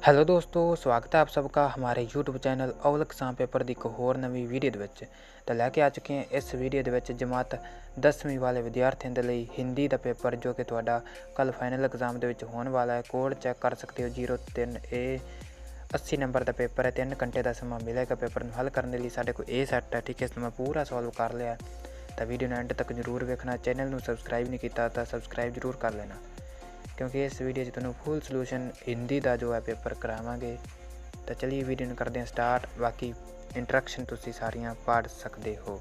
Hello दोस्तों, स्वागत है आप सबका हमारे YouTube चैनल औलख सां पेपर ਦੀ ਇੱਕ ਹੋਰ ਨਵੀਂ ਵੀਡੀਓ ਦੇ ਵਿੱਚ। ਤਾਂ ਲੈ ਕੇ ਆ ਚੁੱਕੇ ਹਾਂ ਇਸ ਵੀਡੀਓ ਦੇ ਵਿੱਚ ਜਮਾਤ 10ਵੀਂ ਵਾਲੇ ਵਿਦਿਆਰਥੀਆਂ ਦੇ ਲਈ ਹਿੰਦੀ ਦਾ ਪੇਪਰ ਜੋ ਕਿ ਤੁਹਾਡਾ ਕੱਲ ਫਾਈਨਲ ਐਗਜ਼ਾਮ ਦੇ ਵਿੱਚ ਹੋਣ ਵਾਲਾ ਹੈ। ਕੋਡ ਚੈੱਕ ਕਰ ਸਕਦੇ ਹੋ 03A 80 ਨੰਬਰ ਦਾ ਪੇਪਰ ਹੈ। 3 ਘੰਟੇ ਦਾ ਸਮਾਂ ਮਿਲੇਗਾ ਪੇਪਰ ਨੂੰ ਹੱਲ ਕਰਨ ਦੇ ਲਈ। ਸਾਡੇ ਕੋਲ ਇਹ ਸੈੱਟ ਹੈ, ਠੀਕ ਹੈ, ਇਸ ਨੂੰ ਮੈਂ ਪੂਰਾ ਸੋਲਵ ਕਰ ਲਿਆ। ਤਾਂ ਵੀਡੀਓ ਨੂੰ ਐਂਡ ਤੱਕ ਜ਼ਰੂਰ ਵੇਖਣਾ। ਚੈਨਲ ਨੂੰ ਸਬਸਕ੍ਰਾਈਬ ਨਹੀਂ ਕੀਤਾ ਤਾਂ ਸਬਸਕ੍ਰਾਈਬ ਜ਼ਰੂਰ ਕਰ ਲੈਣਾ, क्योंकि इस वीडियो 'ਚ ਤੁਹਾਨੂੰ फुल सोल्यूशन हिंदी ਦਾ ਜੋ ਹੈ पेपर करावांगे। तो चलिए वीडियो ਨੂੰ करते हैं स्टार्ट। बाकी इंट्रक्शन ਤੁਸੀਂ ਸਾਰੀਆਂ पढ़ सकते हो।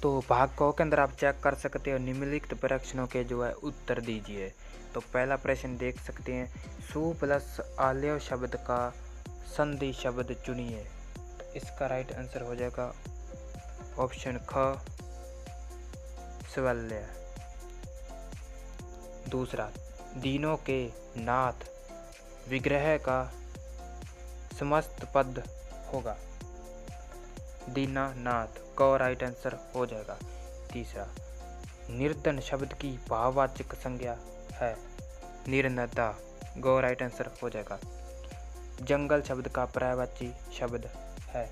तो भाग क के अंदर आप चेक कर सकते हो निम्नलिखित प्रश्नों के जो है उत्तर दीजिए। तो पहला प्रश्न देख सकते हैं, सु प्लस आल्य शब्द का संधि शब्द चुनिए। इसका राइट आंसर हो जाएगा ऑप्शन ख, स्वल्य। दूसरा, दीनों के नाथ विग्रह का समस्त पद होगा। दीनानाथ का राइट आंसर हो जाएगा। तीसरा, निर्धन शब्द की भाववाचक संज्ञा है निर्नदा, गो राइट आंसर हो जाएगा। जंगल शब्द का पर्यायवाची शब्द है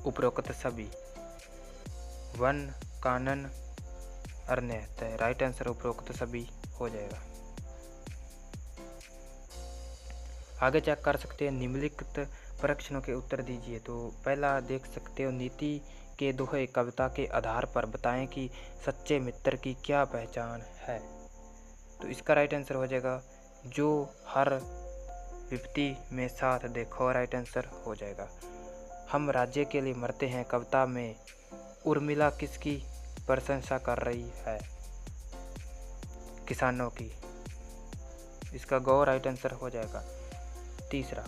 उपरोक्त सभी। वन, कानन, अरण्य, राइट आंसर उपरोक्त सभी हो जाएगा। आगे चेक कर सकते हैं निम्नलिखित प्रश्नों के उत्तर दीजिए। तो पहला देख सकते हो, नीति के दोहे कविता के आधार पर बताएं कि सच्चे मित्र की क्या पहचान है। तो इसका राइट आंसर हो जाएगा जो हर विपत्ति में साथ देखो, राइट आंसर हो जाएगा। हम राज्य के लिए मरते हैं कविता में उर्मिला किसकी प्रशंसा कर रही है? किसानों की। इसका गो राइट आंसर हो जाएगा। तीसरा,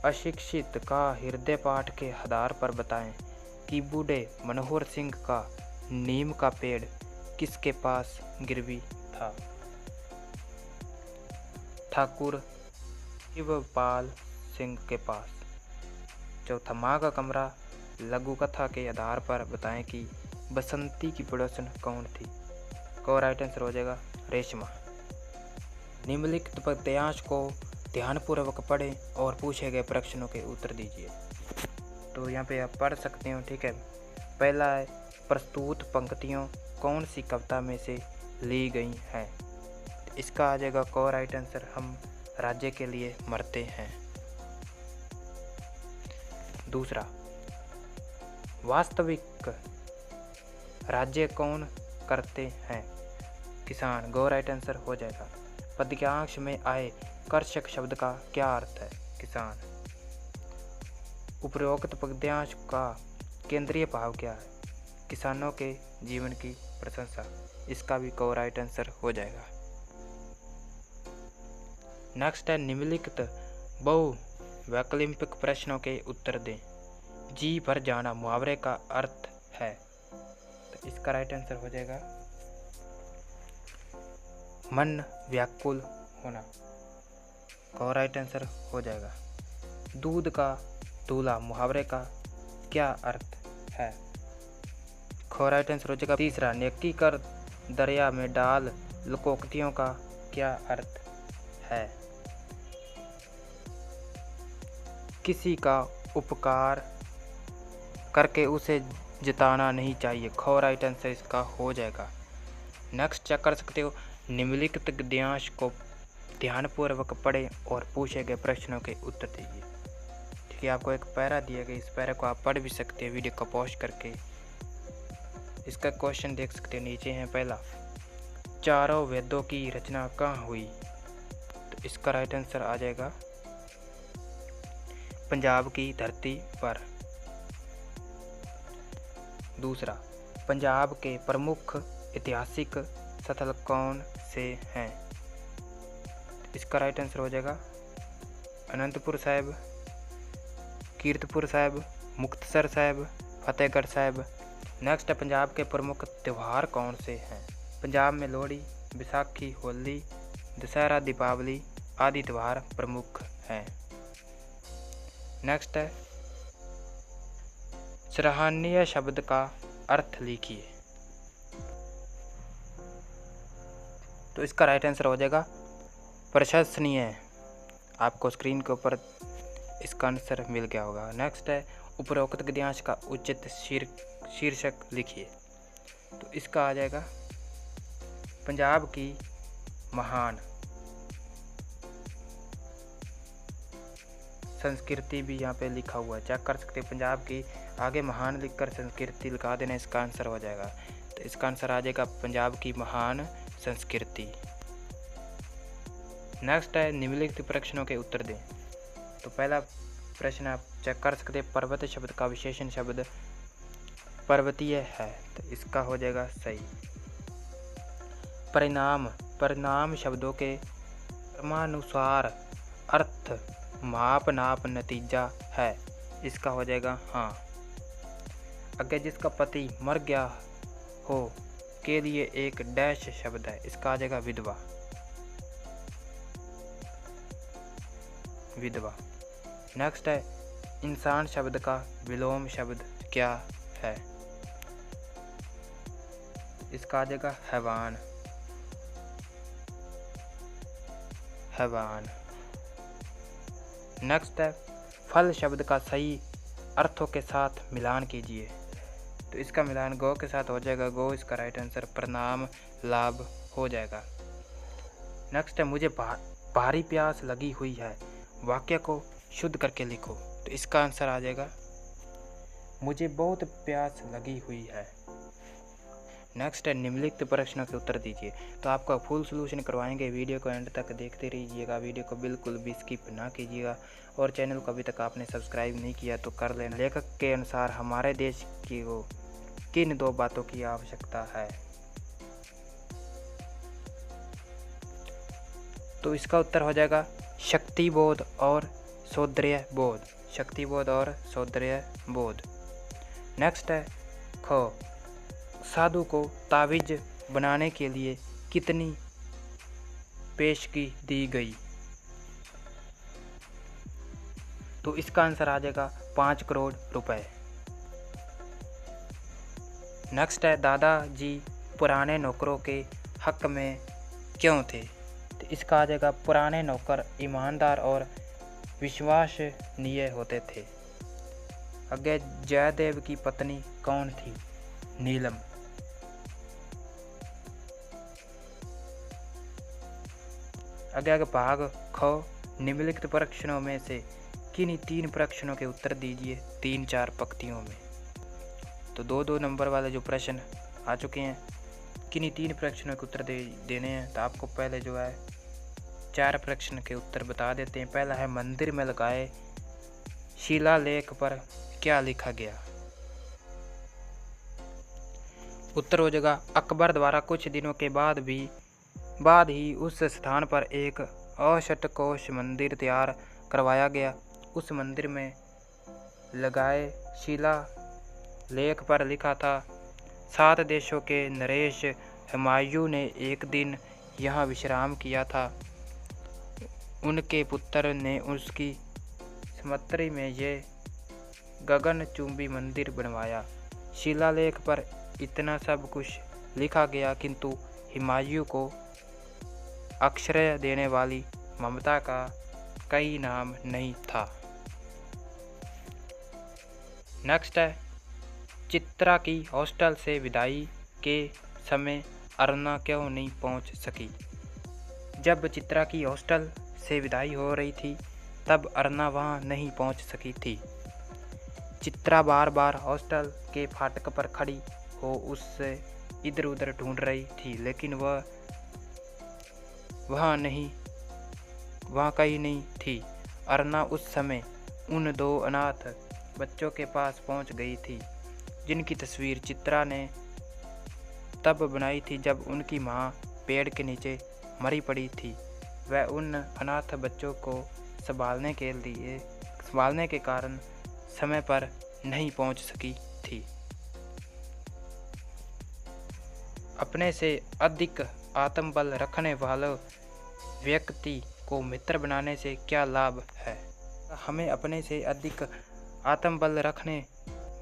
अशिक्षित का हृदय पाठ के आधार पर बताएं कि बूढ़े मनोहर सिंह का नीम का पेड़ किसके पास गिरवी था? ठाकुर शिवपाल सिंह के पास। चौथा, माँ का कमरा लघु कथा के आधार पर बताएं कि बसंती की पड़ोसन कौन थी? को राइट आंसर हो जाएगा रेशमा। निम्नलिखित पद्यांश को ध्यानपूर्वक पढ़ें और पूछे गए प्रश्नों के उत्तर दीजिए। तो यहाँ पे आप पढ़ सकते हो, ठीक है। पहला है, प्रस्तुत पंक्तियों कौन सी कविता में से ली गई हैं? इसका आ जाएगा को राइट आंसर हम राज्य के लिए मरते हैं। दूसरा, वास्तविक राज्य कौन करते हैं? किसान, गो राइट आंसर हो जाएगा। पद्यांश में आए कर्षक शब्द का क्या अर्थ है? किसान। उपरोक्त पद्यांश का केंद्रीय भाव क्या है? किसानों के जीवन की प्रशंसा। इसका भी को राइट आंसर हो जाएगा। नेक्स्ट है, निम्नलिखित बहु वैकल्पिक प्रश्नों के उत्तर दें। जी भर जाना मुहावरे का अर्थ है। तो इसका राइट आंसर हो जाएगा मन व्याकुल होना, का राइट आंसर हो जाएगा। दूध का दूल्हा मुहावरे का क्या अर्थ है? खो राइट आंसर हो जाएगा। तीसरा, नेकी कर दरिया में डाल लोकोक्तियों का क्या अर्थ है? किसी का उपकार करके उसे जताना नहीं चाहिए, खो राइट आंसर इसका हो जाएगा। नेक्स्ट चेक कर सकते हो, निम्नलिखित गद्यांश को ध्यानपूर्वक पढ़ें और पूछे गए प्रश्नों के उत्तर दीजिए। ठीक है, आपको एक पैरा दिया गया, इस पैरा को आप पढ़ भी सकते हैं वीडियो को पॉज करके। इसका क्वेश्चन देख सकते हो, नीचे है। पहला, चारों वेदों की रचना कहाँ हुई? तो इसका राइट आंसर आ जाएगा पंजाब की धरती पर। दूसरा, पंजाब के प्रमुख ऐतिहासिक स्थल कौन से हैं? इसका राइट आंसर हो जाएगा अनंतपुर साहिब, कीरतपुर साहिब, मुक्तसर साहिब, फतेहगढ़ साहिब। नेक्स्ट है, पंजाब के प्रमुख त्यौहार कौन से हैं? पंजाब में लोहड़ी, बैसाखी, होली, दशहरा, दीपावली आदि त्यौहार प्रमुख हैं। नेक्स्ट है, सराहनीय शब्द का अर्थ लिखिए। तो इसका राइट आंसर हो जाएगा प्रशंसनीय। आपको स्क्रीन के ऊपर इसका आंसर मिल गया होगा। नेक्स्ट है उपरोक्त गद्यांश का उचित शीर्षक लिखिए। तो इसका आ जाएगा पंजाब की महान संस्कृति। भी यहाँ पे लिखा हुआ है, चेक कर सकते हैं। पंजाब की आगे महान लिखकर संस्कृति लिखा देना, इसका आंसर हो जाएगा। तो इसका आंसर आ जाएगा पंजाब की महान संस्कृति। नेक्स्ट है निम्नलिखित प्रश्नों के उत्तर दें। तो पहला प्रश्न आप चेक कर सकते हैं, पर्वत शब्द का विशेषण शब्द पर्वतीय है, तो इसका हो जाएगा सही। परिणाम शब्दों के क्रमानुसार अर्थ माप नाप नतीजा है, इसका हो जाएगा हाँ। अगर जिसका पति मर गया हो के लिए एक डैश शब्द है, इसका आ जाएगा विधवा। नेक्स्ट है इंसान शब्द का विलोम शब्द क्या है, इसका आ जाएगा हैवान। नेक्स्ट है फल शब्द का सही अर्थों के साथ मिलान कीजिए। तो इसका मिलान गो के साथ हो जाएगा, गो इसका राइट आंसर परिणाम लाभ हो जाएगा। नेक्स्ट है मुझे भारी प्यास लगी हुई है, वाक्य को शुद्ध करके लिखो। तो इसका आंसर आ जाएगा मुझे बहुत प्यास लगी हुई है। नेक्स्ट है निम्नलिखित प्रश्नों के उत्तर दीजिए। तो आपका फुल सॉल्यूशन करवाएंगे, वीडियो को एंड तक देखते रहिएगा, वीडियो को बिल्कुल भी स्किप ना कीजिएगा। और चैनल को अभी तक आपने सब्सक्राइब नहीं किया तो कर लेना। लेखक के अनुसार हमारे देश की को किन 2 बातों की आवश्यकता है। तो इसका उत्तर हो जाएगा शक्तिबोध और सौंदर्यबोध। नेक्स्ट है ख साधु को तावीज बनाने के लिए कितनी पेशगी दी गई। तो इसका आंसर आ जाएगा 5 करोड़ रुपए। नेक्स्ट है दादाजी पुराने नौकरों के हक में क्यों थे। तो इसका आ जाएगा पुराने नौकर ईमानदार और विश्वसनीय होते थे। आगे जयदेव की पत्नी कौन थी, नीलम। आगे भाग ख निम्नलिखित प्रश्नों में से किन्हीं 3 प्रश्नों के उत्तर दीजिए 3-4 पंक्तियों में। तो 2-2 नंबर वाले जो प्रश्न आ चुके हैं, किन्हीं 3 प्रश्नों के उत्तर देने हैं। तो आपको पहले जो है 4 प्रश्न के उत्तर बता देते हैं। पहला है मंदिर में लगाए शिलालेख पर क्या लिखा गया। उत्तर हो जाएगा अकबर द्वारा कुछ दिनों के बाद ही उस स्थान पर एक अष्टकोश मंदिर तैयार करवाया गया। उस मंदिर में लगाए शिलालेख पर लिखा था 7 देशों के नरेश हुमायूं ने एक दिन यहाँ विश्राम किया था। उनके पुत्र ने उसकी स्मृति में ये गगनचुंबी मंदिर बनवाया। शिलालेख पर इतना सब कुछ लिखा गया, किंतु हुमायूं को आश्रय देने वाली ममता का कोई नाम नहीं था। नेक्स्ट है चित्रा की हॉस्टल से विदाई के समय अरुणा क्यों नहीं पहुंच सकी। जब चित्रा की हॉस्टल से विदाई हो रही थी तब अरुणा वहां नहीं पहुंच सकी थी। चित्रा बार बार हॉस्टल के फाटक पर खड़ी हो उससे इधर उधर ढूंढ रही थी, लेकिन वह वहाँ कहीं नहीं थी। अरुणा उस समय उन 2 अनाथ बच्चों के पास पहुँच गई थी, जिनकी तस्वीर चित्रा ने तब बनाई थी जब उनकी माँ पेड़ के नीचे मरी पड़ी थी। वह उन अनाथ बच्चों को संभालने के कारण समय पर नहीं पहुँच सकी थी। अपने से अधिक आत्मबल रखने वाले व्यक्ति को मित्र बनाने से क्या लाभ है। हमें अपने से अधिक आत्मबल रखने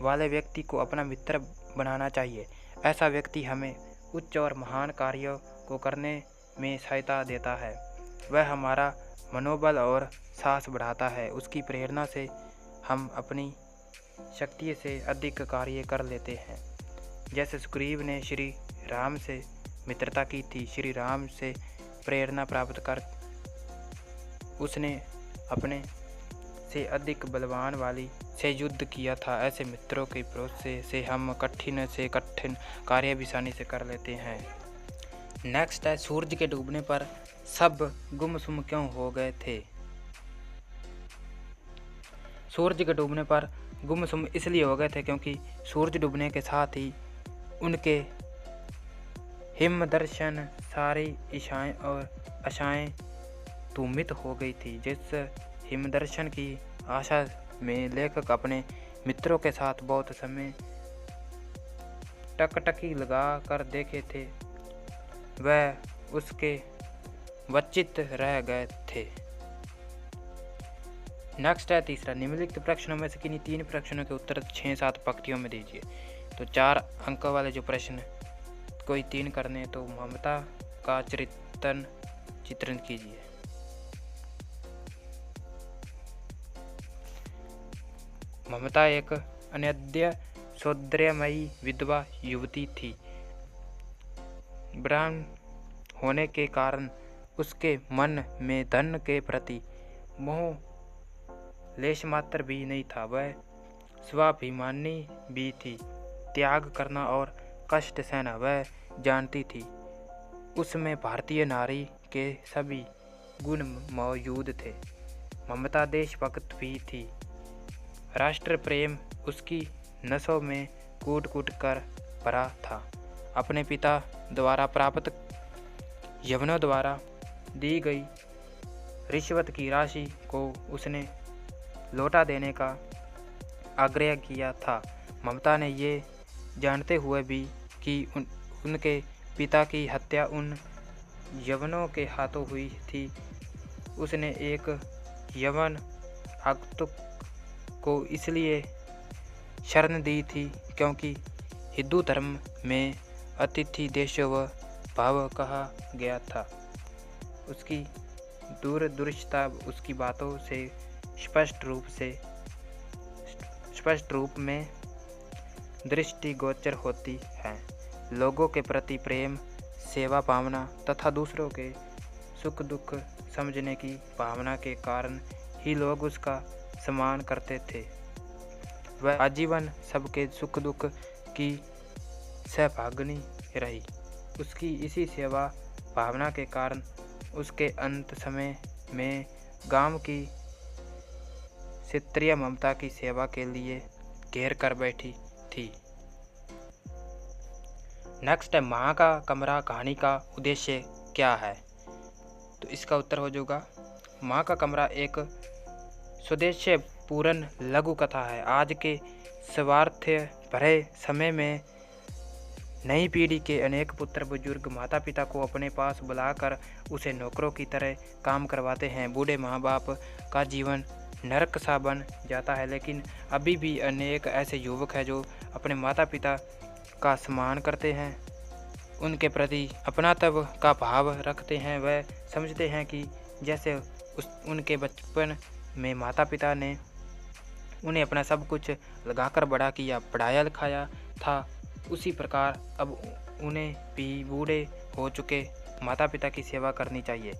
वाले व्यक्ति को अपना मित्र बनाना चाहिए। ऐसा व्यक्ति हमें उच्च और महान कार्यों को करने में सहायता देता है। वह हमारा मनोबल और साहस बढ़ाता है। उसकी प्रेरणा से हम अपनी शक्ति से अधिक कार्य कर लेते हैं। जैसे सुग्रीव ने श्री राम से मित्रता की थी, श्री राम से प्रेरणा प्राप्त कर उसने अपने से अधिक बलवान वाली से युद्ध किया था। ऐसे मित्रों के भरोसे से हम कठिन से कठिन कार्य भी आसानी से कर लेते हैं। नेक्स्ट है, सूरज के डूबने पर सब गुमसुम क्यों हो गए थे। सूरज के डूबने पर गुमसुम इसलिए हो गए थे क्योंकि सूरज डूबने के साथ ही उनके हिमदर्शन सारी इच्छाएं और आशाएं धूमित हो गई थी। जिस हिमदर्शन की आशा में लेखक अपने मित्रों के साथ बहुत समय टकटकी लगा कर देखे थे, वह उसके वंचित रह गए थे। नेक्स्ट है तीसरा, निम्नलिखित प्रश्नों में से किन्हीं 3 प्रश्नों के उत्तर 6-7 पंक्तियों में दीजिए। तो 4 अंक वाले जो प्रश्न कोई 3 करने, तो ममता का चित्रण कीजिए। ममता एक अनद्य सौंदर्यमयी विधवा युवती थी। ब्राह्मण होने के कारण उसके मन में धन के प्रति मोह लेश मात्र भी नहीं था। वह स्वाभिमानी भी थी। त्याग करना और कष्ट सहना वह जानती थी। उसमें भारतीय नारी के सभी गुण मौजूद थे। ममता देशभक्त भी थी। राष्ट्र प्रेम उसकी नसों में कूट कूट कर भरा था। अपने पिता द्वारा प्राप्त यवनों द्वारा दी गई रिश्वत की राशि को उसने लौटा देने का आग्रह किया था। ममता ने ये जानते हुए भी कि उनके पिता की हत्या उन यवनों के हाथों हुई थी, उसने एक यवन आगंतुक को इसलिए शरण दी थी क्योंकि हिंदू धर्म में अतिथि देशो भाव कहा गया था। उसकी दूरदृष्टता उसकी बातों से स्पष्ट रूप में दृष्टिगोचर होती है। लोगों के प्रति प्रेम, सेवा भावना तथा दूसरों के सुख दुख समझने की भावना के कारण ही लोग उसका सम्मान करते थे। वह आजीवन सबके सुख दुख की सहभागिनी रही। उसकी इसी सेवा भावना के कारण उसके अंत समय में गांव की क्षेत्रीय ममता की सेवा के लिए घेर कर बैठी थी। नेक्स्ट है, माँ का कमरा कहानी का उद्देश्य क्या है। तो इसका उत्तर हो जाएगा, माँ का कमरा एक स्वदेश्य पूर्ण लघु कथा है। आज के स्वार्थ भरे समय में नई पीढ़ी के अनेक पुत्र बुजुर्ग माता पिता को अपने पास बुलाकर उसे नौकरों की तरह काम करवाते हैं। बूढ़े माँ बाप का जीवन नरक सा बन जाता है, लेकिन अभी भी अनेक ऐसे युवक हैं जो अपने माता पिता का सम्मान करते हैं, उनके प्रति अपनात्व का भाव रखते हैं। वह समझते हैं कि जैसे उनके बचपन में माता पिता ने उन्हें अपना सब कुछ लगाकर बड़ा किया, पढ़ाया लिखाया था, उसी प्रकार अब उन्हें भी बूढ़े हो चुके माता पिता की सेवा करनी चाहिए,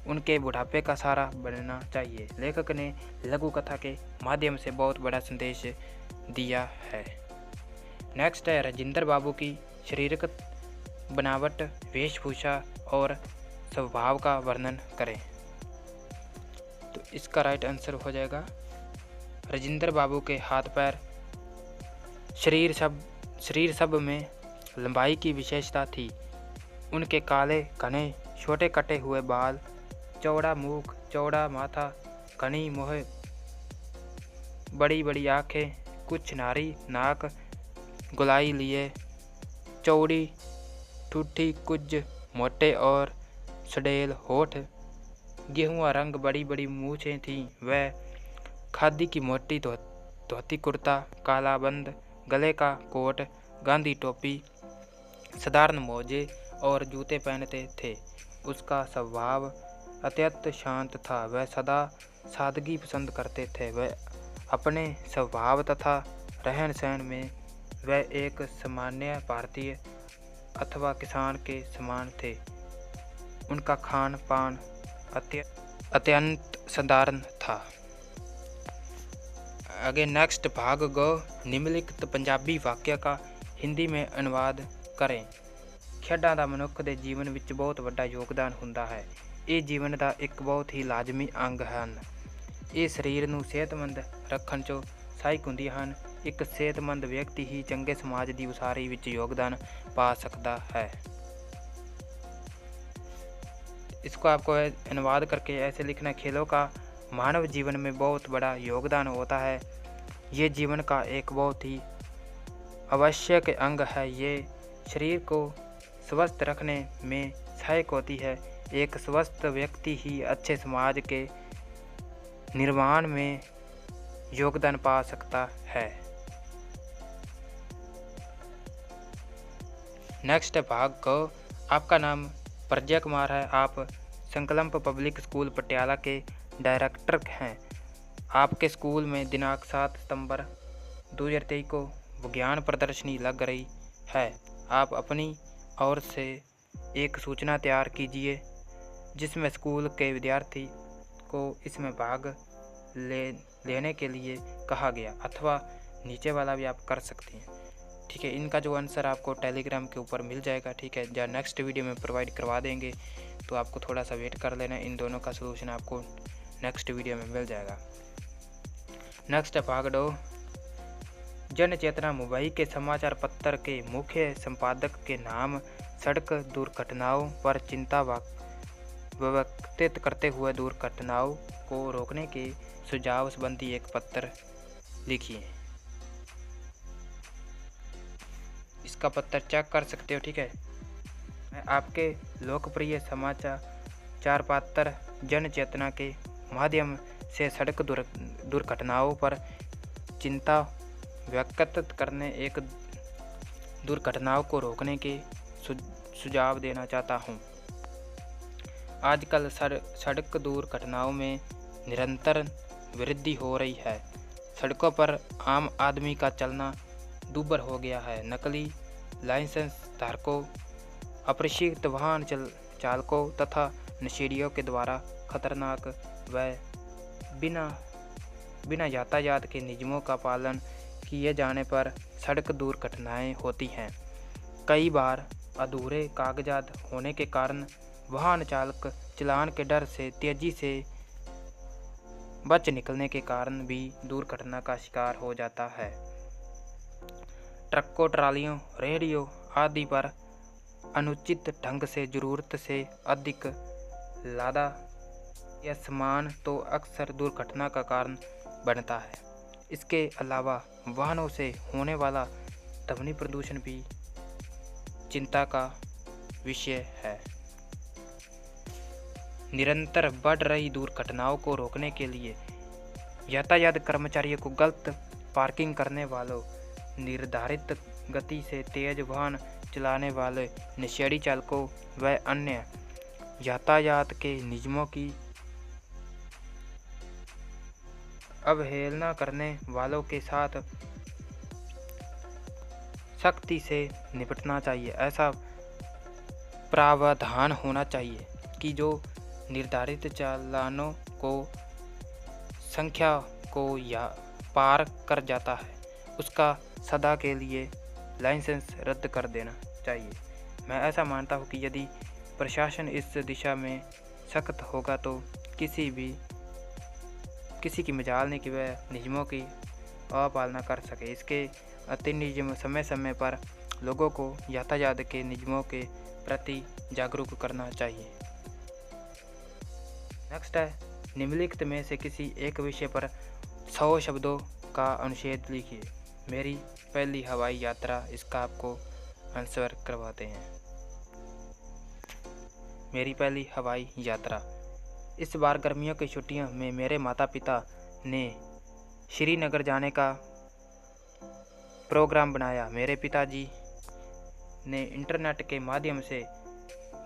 उनके बुढ़ापे का सहारा बनना चाहिए। लेखक ने लघु कथा के माध्यम से बहुत बड़ा संदेश दिया है। नेक्स्ट है, राजेंद्र बाबू की शारीरिक बनावट, वेशभूषा और स्वभाव का वर्णन करें। तो इसका राइट आंसर हो जाएगा, राजेंद्र बाबू के हाथ पैर शरीर सब में लंबाई की विशेषता थी। उनके काले घने छोटे कटे हुए बाल, चौड़ा मुख, चौड़ा माथा, घनी मोह, बड़ी बड़ी आँखें, कुछ नारी नाक, गोलाई लिए, चौड़ी ठूठी, कुछ मोटे और सड़ेल होठ, गेहुआ रंग, बड़ी बड़ी मूछें थीं। वह खादी की मोटी धोती कुर्ता, काला बंद, गले का कोट, गांधी टोपी, साधारण मोजे और जूते पहनते थे। उसका स्वभाव अत्यंत शांत था। वह सदा सादगी पसंद करते थे। वह अपने स्वभाव तथा रहन सहन में वह एक सामान्य भारतीय अथवा किसान के समान थे। उनका खान पान अत्यंत साधारण था। आगे नेक्स्ट भाग गो निम्नलिखित पंजाबी वाक्य का हिंदी में अनुवाद करें। खेडां दा मनुख दे जीवन विच बहुत वड्डा योगदान हुंदा है। ये जीवन का एक बहुत ही लाजमी अंग ਹਨ। ਇਹ ਸਰੀਰ ਨੂੰ ਸਿਹਤਮੰਦ ਰੱਖਣ 'ਚ ਸਹਾਇਕ ਹੁੰਦੀਆਂ ਹਨ। एक सेहतमंद व्यक्ति ही चंगे समाज की उसारी विच योगदान पा सकता है। इसको आपको अनुवाद करके ऐसे लिखना, खेलों का मानव जीवन में बहुत बड़ा योगदान होता है। ये जीवन का एक बहुत ही आवश्यक अंग है। ये शरीर को स्वस्थ रखने में सहायक होती है। एक स्वस्थ व्यक्ति ही अच्छे समाज के निर्माण में योगदान पा सकता है। नेक्स्ट भाग को आपका नाम प्रजय कुमार है। आप संकल्प पब्लिक स्कूल पटियाला के डायरेक्टर हैं। आपके स्कूल में दिनांक 7 सितंबर 2023 को विज्ञान प्रदर्शनी लग रही है। आप अपनी ओर से एक सूचना तैयार कीजिए जिसमें स्कूल के विद्यार्थी को इसमें भाग लेने के लिए कहा गया, अथवा नीचे वाला भी आप कर सकती हैं। ठीक है, इनका जो आंसर आपको टेलीग्राम के ऊपर मिल जाएगा। ठीक है, या नेक्स्ट वीडियो में प्रोवाइड करवा देंगे, तो आपको थोड़ा सा वेट कर लेना। इन दोनों का सलूशन आपको नेक्स्ट वीडियो में मिल जाएगा। नेक्स्ट भाग 2 जन चेतना मुंबई के समाचार पत्र के मुख्य संपादक के नाम सड़क दुर्घटनाओं पर चिंता व्यक्त करते हुए दुर्घटनाओं को रोकने के सुझाव संबंधी एक पत्र लिखिए। इसका पत्र चेक कर सकते हो। ठीक है, मैं आपके लोकप्रिय समाचार पत्र जन चेतना के माध्यम से सड़क दुर्घटनाओं पर चिंता व्यक्त करने एक दुर्घटनाओं को रोकने के सुझाव देना चाहता हूँ। आजकल सड़क दुर्घटनाओं में निरंतर वृद्धि हो रही है। सड़कों पर आम आदमी का चलना दूभर हो गया है। नकली लाइसेंस धारकों, अप्रशिक्षित वाहन चालकों तथा नशेड़ियों के द्वारा खतरनाक व बिना यातायात के नियमों का पालन किए जाने पर सड़क दुर्घटनाएं होती हैं। कई बार अधूरे कागजात होने के कारण वाहन चालक चालान के डर से तेजी से बच निकलने के कारण भी दुर्घटना का शिकार हो जाता है। ट्रकों, ट्रालियों, रेहड़ियों आदि पर अनुचित ढंग से ज़रूरत से अधिक लादा या सामान तो अक्सर दुर्घटना का कारण बनता है। इसके अलावा वाहनों से होने वाला ध्वनि प्रदूषण भी चिंता का विषय है। निरंतर बढ़ रही दुर्घटनाओं को रोकने के लिए यातायात कर्मचारियों को गलत पार्किंग करने वालों, निर्धारित गति से तेज वाहन चलाने वाले नशेड़ी चालकों व अन्य यातायात के नियमों की अवहेलना करने वालों के साथ सख्ती से निपटना चाहिए। ऐसा प्रावधान होना चाहिए कि जो निर्धारित चालानों को संख्या को या पार कर जाता है उसका सदा के लिए लाइसेंस रद्द कर देना चाहिए। मैं ऐसा मानता हूँ कि यदि प्रशासन इस दिशा में सख्त होगा तो किसी की मजाल नहीं कि वह नियमों की अपालना कर सके। इसके अति नियम समय समय पर लोगों को यातायात के नियमों के प्रति जागरूक करना चाहिए। नेक्स्ट है, निम्नलिखित में से किसी एक विषय पर 100 शब्दों का अनुच्छेद लिखिए। मेरी पहली हवाई यात्रा, इसका आपको आंसर करवाते हैं। मेरी पहली हवाई यात्रा। इस बार गर्मियों की छुट्टियों में मेरे माता पिता ने श्रीनगर जाने का प्रोग्राम बनाया। मेरे पिताजी ने इंटरनेट के माध्यम से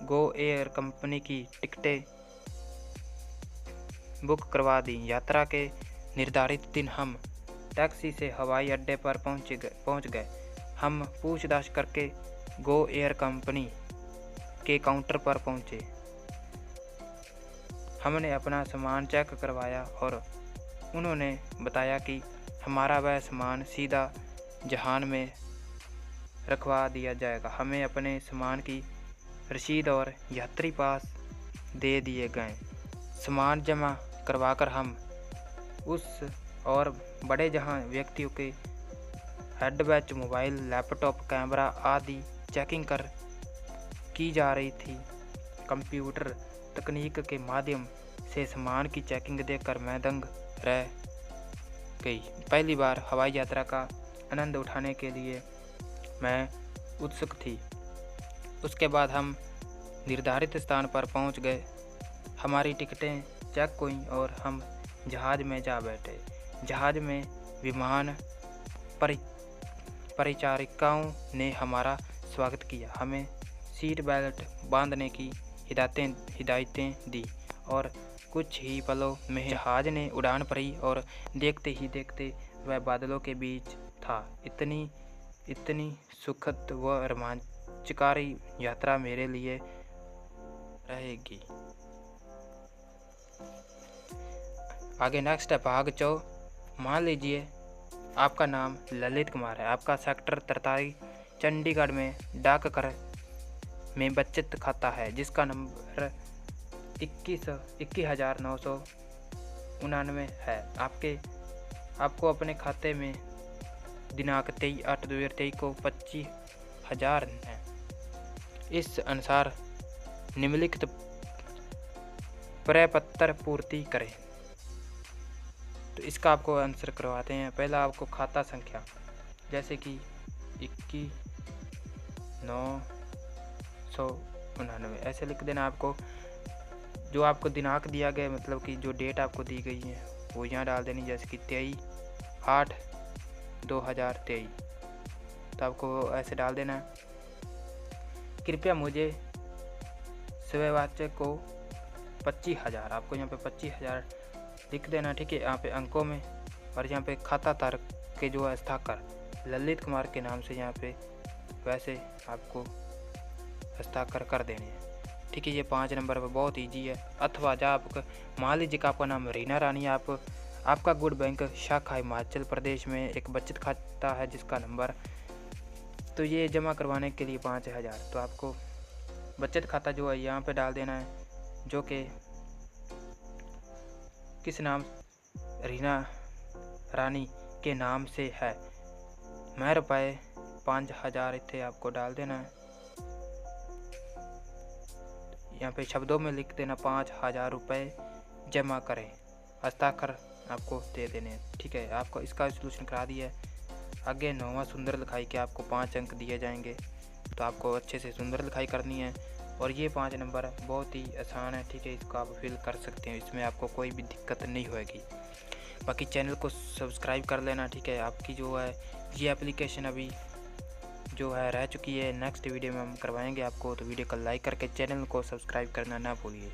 गो एयर कंपनी की टिकटें बुक करवा दी। यात्रा के निर्धारित दिन हम टैक्सी से हवाई अड्डे पर पहुंच गए। हम पूछताछ करके गो एयर कंपनी के काउंटर पर पहुंचे। हमने अपना सामान चेक करवाया और उन्होंने बताया कि हमारा वह सामान सीधा जहान में रखवा दिया जाएगा। हमें अपने सामान की रसीद और यात्री पास दे दिए गए। सामान जमा करवाकर हम उस और बड़े जहां व्यक्तियों के हैंडबैग, मोबाइल, लैपटॉप, कैमरा आदि चेकिंग की जा रही थी। कंप्यूटर तकनीक के माध्यम से सामान की चेकिंग देखकर मैं दंग रह गई। पहली बार हवाई यात्रा का आनंद उठाने के लिए मैं उत्सुक थी। उसके बाद हम निर्धारित स्थान पर पहुंच गए। हमारी टिकटें चेक हुई और हम जहाज़ में जा बैठे। जहाज़ में विमान परिचारिकाओं ने हमारा स्वागत किया, हमें सीट बेल्ट बांधने की हिदायतें दी और कुछ ही पलों में जहाज़ ने उड़ान भरी और देखते ही देखते वह बादलों के बीच था। इतनी सुखद व रोमांचकारी यात्रा मेरे लिए रहेगी। आगे नेक्स्ट है भाग 4। मान लीजिए आपका नाम ललित कुमार है। आपका सेक्टर 43 चंडीगढ़ में डाकघर में बचत खाता है जिसका नंबर 21,999 है। आपको अपने खाते में दिनांक 23/8/2023 को 25,000 है। इस अनुसार निम्नलिखित प्रपत्र पूर्ति करें। तो इसका आपको आंसर करवाते हैं। पहला आपको खाता संख्या जैसे कि 21,999 ऐसे लिख देना। आपको जो आपको दिनांक दिया गया मतलब कि जो डेट आपको दी गई है वो यहाँ डाल देनी, जैसे कि 23/8/2023। तो आपको ऐसे डाल देना है। कृपया मुझे स्वयंवाचक को 25,000, आपको यहाँ पे 25,000 लिख देना, ठीक है। यहाँ पे अंकों में और यहाँ पे खाता धारक के जो हस्ताक्षर ललित कुमार के नाम से यहाँ पे वैसे आपको हस्ताक्षर कर देने हैं, ठीक है। ये 5 नंबर पे बहुत इजी है। अथवा जब आपका मान लीजिए कि आपका नाम रीना रानी है, आपका गुड बैंक शाखा हिमाचल प्रदेश में एक बचत खाता है जिसका नंबर, तो ये जमा करवाने के लिए 5,000। तो आपको बचत खाता जो है यहाँ पे डाल देना है, जो कि किस नाम, रीना रानी के नाम से है। मैं रुपये 5,000 इतने आपको डाल देना है। यहाँ पे शब्दों में लिख देना 5,000 रुपये जमा करें, हस्ताक्षर आपको दे देने हैं, ठीक है। आपको इसका सोल्यूशन करा दिया है। आगे 9वां सुंदर लिखाई के आपको 5 अंक दिए जाएंगे, तो आपको अच्छे से सुंदर लिखाई करनी है। और ये 5 नंबर बहुत ही आसान है, ठीक है। इसको आप फिल कर सकते हैं, इसमें आपको कोई भी दिक्कत नहीं होगी। बाकी चैनल को सब्सक्राइब कर लेना, ठीक है। आपकी जो है ये एप्लीकेशन अभी जो है रह चुकी है, नेक्स्ट वीडियो में हम करवाएंगे आपको। तो वीडियो को लाइक करके चैनल को सब्सक्राइब करना ना भूलिए।